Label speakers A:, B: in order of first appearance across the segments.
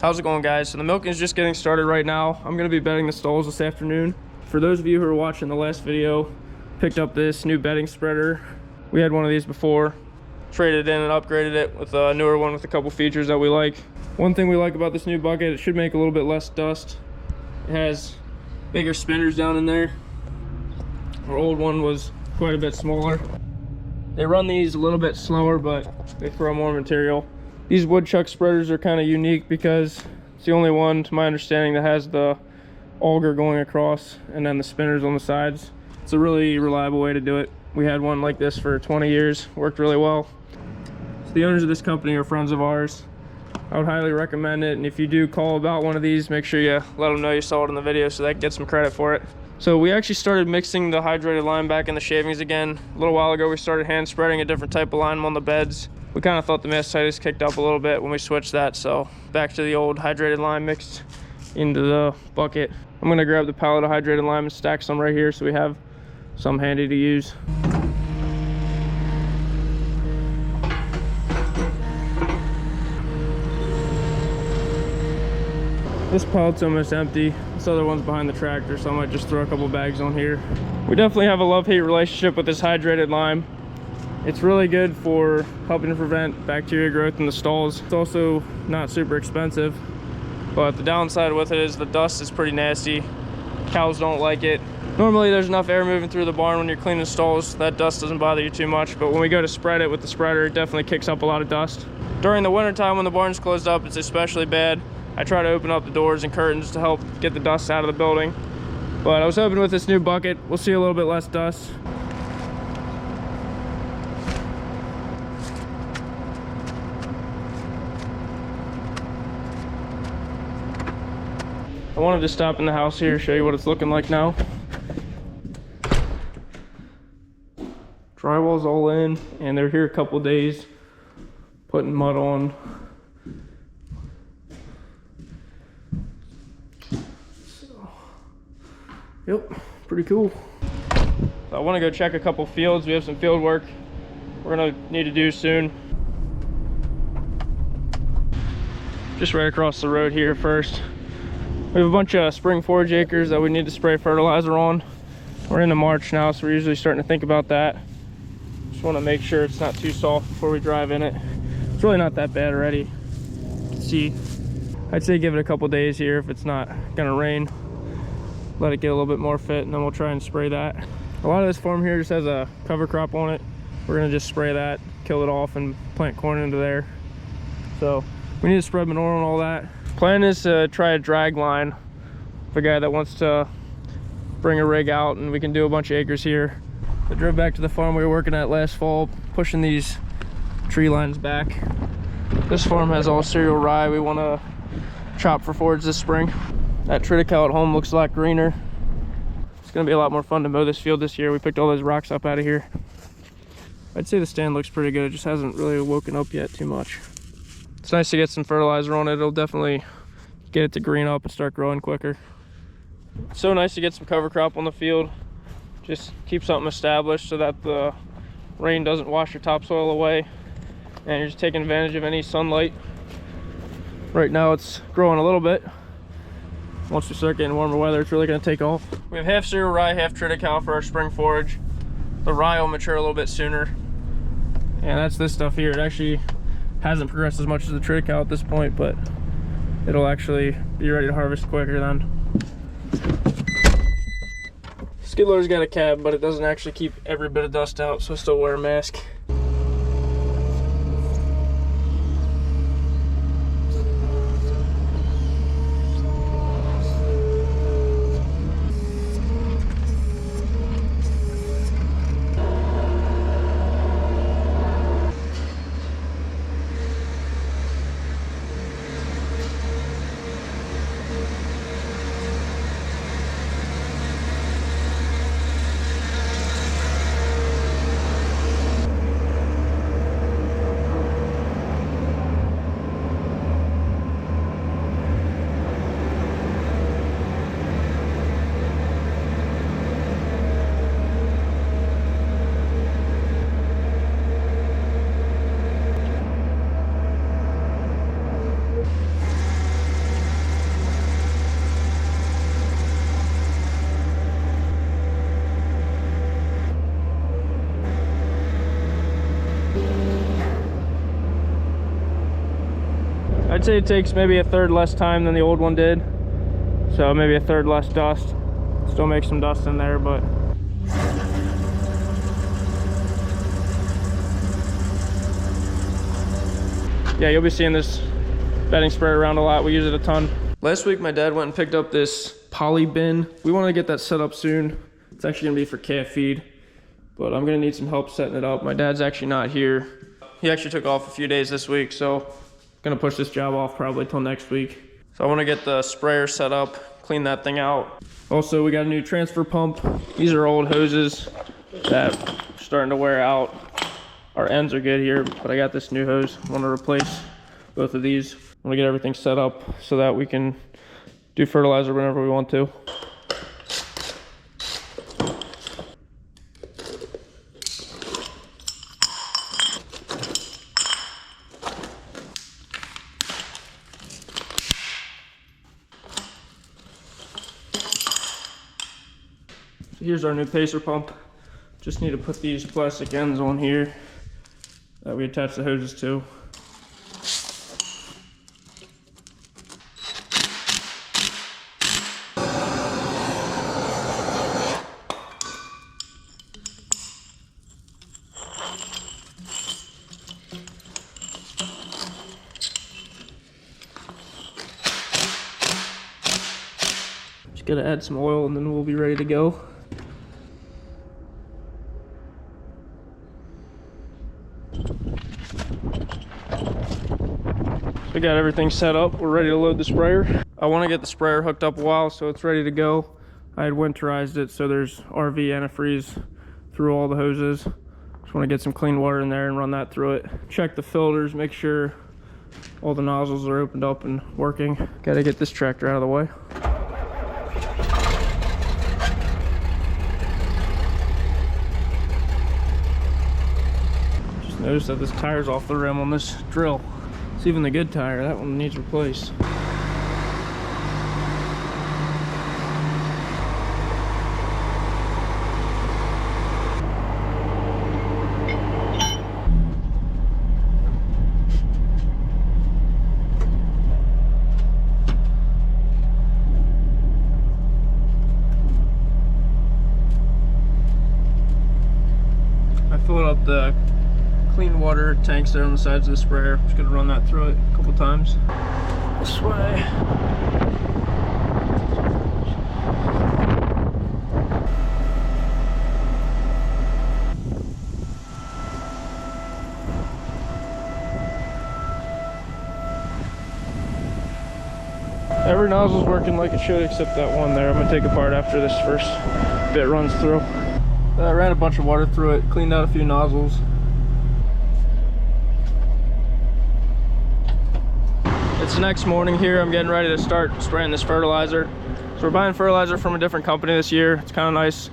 A: How's it going, guys? So the milking is just getting started right now. I'm going to be bedding the stalls this afternoon. For those of you who are watching the last video, picked up this new bedding spreader. We had one of these before, traded in and upgraded it with a newer one with a couple features that we like. One thing we like about this new bucket, it should make a little bit less dust. It has bigger spinners down in there. Our old one was quite a bit smaller. They run these a little bit slower, but they throw more material. These Woodchuck spreaders are kind of unique because it's the only one, to my understanding, that has the auger going across and then the spinners on the sides. It's a really reliable way to do it. We had one like this for 20 years, worked really well. So the owners of this company are friends of ours. I would highly recommend it, and if you do call about one of these, make sure you let them know you saw it in the video so they can get some credit for it. So we actually started mixing the hydrated lime back in the shavings again. A little while ago we started hand spreading a different type of lime on the beds. We kind of thought the mastitis kicked up a little bit when we switched that, so back to the old hydrated lime mixed into the bucket. I'm gonna grab the pallet of hydrated lime and stack some right here so we have some handy to use. This pallet's almost empty. This other one's behind the tractor, so I might just throw a couple bags on here. We definitely have a love-hate relationship with this hydrated lime. It's really good for helping to prevent bacteria growth in the stalls. It's also not super expensive, but the downside with it is the dust is pretty nasty. Cows don't like it. Normally there's enough air moving through the barn when you're cleaning stalls, that dust doesn't bother you too much, but when we go to spread it with the spreader, it definitely kicks up a lot of dust. During the winter time when the barn's closed up, it's especially bad. I try to open up the doors and curtains to help get the dust out of the building. But I was hoping with this new bucket, we'll see a little bit less dust. I wanted to stop in the house here, show you what it's looking like now. Drywall's all in, and they're here a couple days, putting mud on. Yep, pretty cool. So I want to go check a couple fields. We have some field work we're gonna need to do soon. Just right across the road here first. We have a bunch of spring forage acres that we need to spray fertilizer on. We're into March now, so we're usually starting to think about that. Just want to make sure it's not too soft before we drive in it. It's really not that bad already. You can see, I'd say give it a couple days here if it's not gonna rain. Let it get a little bit more fit, and then we'll try and spray that. A lot of this farm here just has a cover crop on it. We're gonna just spray that, kill it off, and plant corn into there. So we need to spread manure and all that. Plan is to try a drag line with a guy that wants to bring a rig out, and we can do a bunch of acres here. I drove back to the farm we were working at last fall, pushing these tree lines back. This farm has all cereal rye we want to chop for forage this spring. That triticale at home looks a lot greener. It's gonna be a lot more fun to mow this field this year. We picked all those rocks up out of here. I'd say the stand looks pretty good. It just hasn't really woken up yet too much. It's nice to get some fertilizer on it. It'll definitely get it to green up and start growing quicker. It's so nice to get some cover crop on the field. Just keep something established so that the rain doesn't wash your topsoil away, and you're just taking advantage of any sunlight. Right now it's growing a little bit. Once we start getting warmer weather, it's really going to take off. We have half cereal rye, half triticale for our spring forage. The rye will mature a little bit sooner. And that's this stuff here. It actually hasn't progressed as much as the triticale at this point, but it'll actually be ready to harvest quicker then. Skid loader's got a cab, but it doesn't actually keep every bit of dust out, so I still wear a mask. I'd say it takes maybe a third less time than the old one did. So maybe a third less dust. Still make some dust in there, but yeah, you'll be seeing this bedding sprayer around a lot. We use it a ton. Last week, my dad went and picked up this poly bin. We want to get that set up soon. It's actually gonna be for calf feed, but I'm gonna need some help setting it up. My dad's actually not here. He actually took off a few days this week, so gonna push this job off probably till next week. So I want to get the sprayer set up, clean that thing out. Also, we got a new transfer pump. These are old hoses that are starting to wear out. Our ends are good here, but I got this new hose. I want to replace both of these. I want to get everything set up so that we can do fertilizer whenever we want to. Here's our new pacer pump. Just need to put these plastic ends on here that we attach the hoses to. Just gotta add some oil and then we'll be ready to go. We got everything set up. We're ready to load the sprayer. I want to get the sprayer hooked up a while so it's ready to go. I had winterized it so there's RV antifreeze through all the hoses. Just want to get some clean water in there and run that through it. Check the filters, make sure all the nozzles are opened up and working. Got to get this tractor out of the way. Just noticed that this tire's off the rim on this drill. It's even the good tire, that one needs replaced. I filled up the clean water tanks there on the sides of the sprayer. Just gonna run that through it a couple times. This way. Every nozzle's working like it should except that one there. I'm gonna take apart after this first bit runs through. I ran a bunch of water through it, cleaned out a few nozzles. It's the next morning here. I'm getting ready to start spraying this fertilizer. So we're buying fertilizer from a different company this year. It's kind of nice.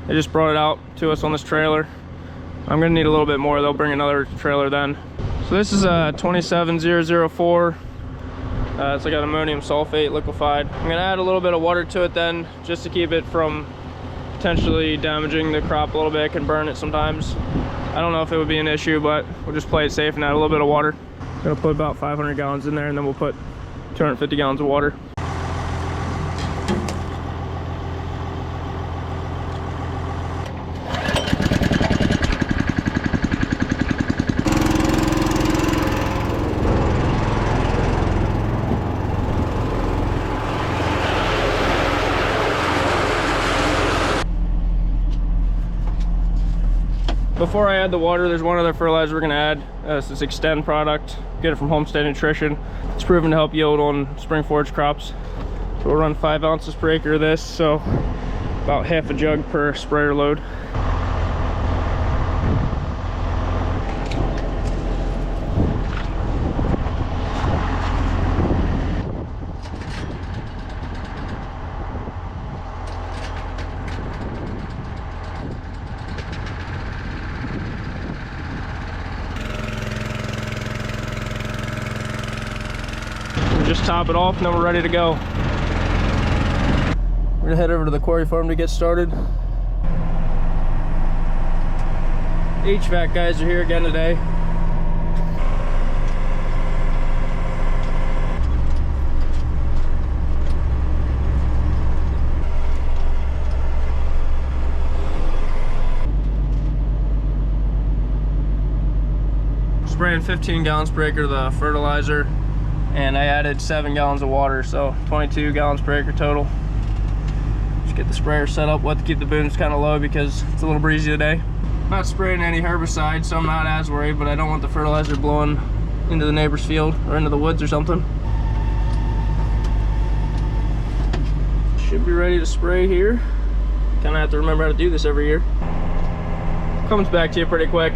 A: They just brought it out to us on this trailer. I'm gonna need a little bit more. They'll bring another trailer then. So this is a 27004. It's like an ammonium sulfate liquefied. I'm gonna add a little bit of water to it then, just to keep it from potentially damaging the crop a little bit. It can burn it sometimes. I don't know if it would be an issue, but we'll just play it safe and add a little bit of water. I'm gonna put about 500 gallons in there and then we'll put 250 gallons of water. Before I add the water, there's one other fertilizer we're gonna add. It's this Extend product. Get it from Homestead Nutrition. It's proven to help yield on spring forage crops. So we'll run 5 ounces per acre of this, so about half a jug per sprayer load. Just top it off and then we're ready to go. We're gonna head over to the quarry farm to get started. HVAC guys are here again today. spraying 15 gallons per acre of the fertilizer, and I added 7 gallons of water, so 22 gallons per acre total. Just get the sprayer set up. We'll have to keep the booms kind of low because it's a little breezy today. Not spraying any herbicide, so I'm not as worried, but I don't want the fertilizer blowing into the neighbor's field or into the woods or something. Should be ready to spray here. Kind of have to remember how to do this every year. Comes back to you pretty quick.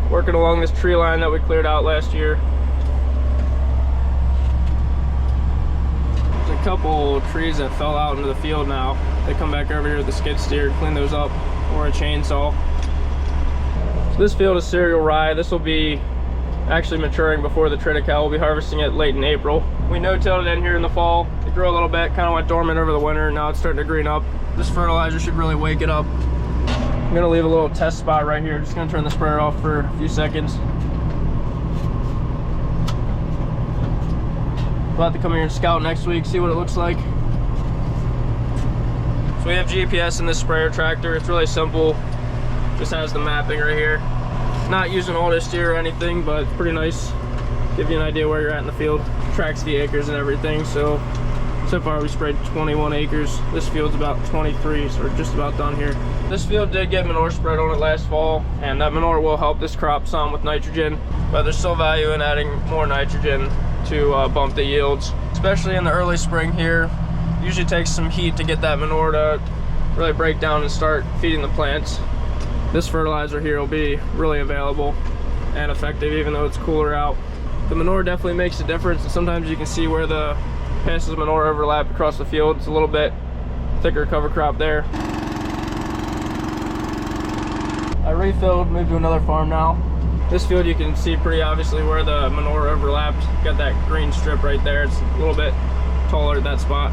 A: Working along this tree line that we cleared out last year. There's a couple trees that fell out into the field now. They come back over here with the skid steer, clean those up, or a chainsaw. So this field is cereal rye. This will be actually maturing before the triticale. We'll be harvesting it late in April. We no-tilled it in here in the fall. It grew a little bit, kind of went dormant over the winter, and now it's starting to green up. This fertilizer should really wake it up. I'm gonna leave a little test spot right here. Just gonna turn the sprayer off for a few seconds. We'll have to come here and scout next week, see what it looks like. So we have GPS in this sprayer tractor. It's really simple. Just has the mapping right here. Not using auto steer or anything, but it's pretty nice. Give you an idea where you're at in the field. Tracks the acres and everything. So far we sprayed 21 acres. This field's about 23, so we're just about done here. This field did get manure spread on it last fall, and that manure will help this crop some with nitrogen, but there's still value in adding more nitrogen to bump the yields, especially in the early spring here. Usually takes some heat to get that manure to really break down and start feeding the plants. This fertilizer here will be really available and effective even though it's cooler out. The manure definitely makes a difference, and sometimes you can see where the passes of manure overlap across the field. It's a little bit thicker cover crop there. I refilled, moved to another farm now. This field you can see pretty obviously where the manure overlapped. Got that green strip right there. It's a little bit taller at that spot.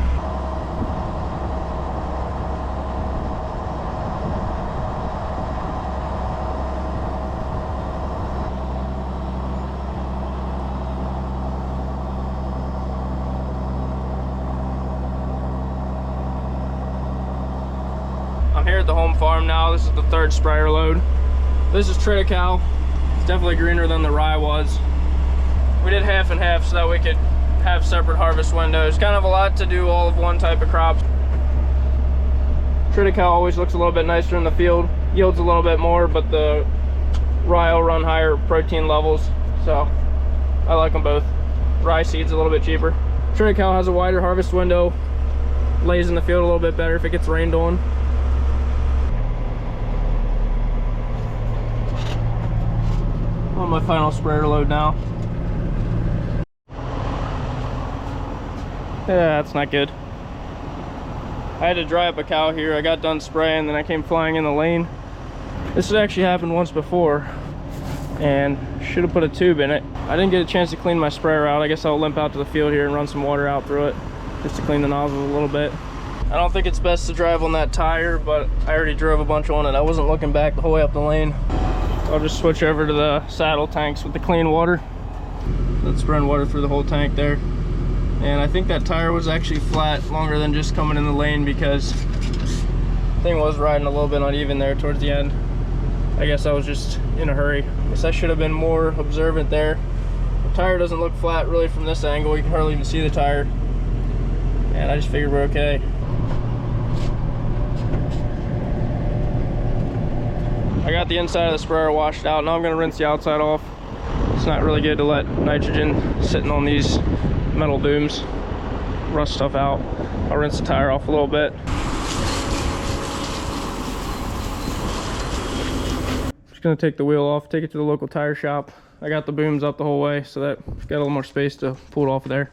A: I'm here at the home farm now. This is the third sprayer load. This is triticale. It's definitely greener than the rye was. We did half and half so that we could have separate harvest windows. Kind of a lot to do all of one type of crop. Triticale always looks a little bit nicer in the field. Yields a little bit more, but the rye will run higher protein levels. So I like them both. Rye seed's a little bit cheaper. Triticale has a wider harvest window. Lays in the field a little bit better if it gets rained on. On my final sprayer load now. Yeah, that's not good. I had to dry up a cow here. I got done spraying, then I came flying in the lane. This has actually happened once before, and should have put a tube in it. I didn't get a chance to clean my sprayer out. I guess I'll limp out to the field here and run some water out through it, just to clean the nozzle a little bit. I don't think it's best to drive on that tire, but I already drove a bunch on it. I wasn't looking back the whole way up the lane. I'll just switch over to the saddle tanks with the clean water. Let's run water through the whole tank there. And I think that tire was actually flat longer than just coming in the lane because the thing was riding a little bit uneven there towards the end. I guess I was just in a hurry. I guess I should have been more observant there. The tire doesn't look flat really from this angle. You can hardly even see the tire. And I just figured we're okay. I got the inside of the sprayer washed out. Now I'm going to rinse the outside off. It's not really good to let nitrogen sitting on these metal booms rust stuff out. I'll rinse the tire off a little bit. Just going to take the wheel off, take it to the local tire shop. I got the booms up the whole way, so that got a little more space to pull it off of there.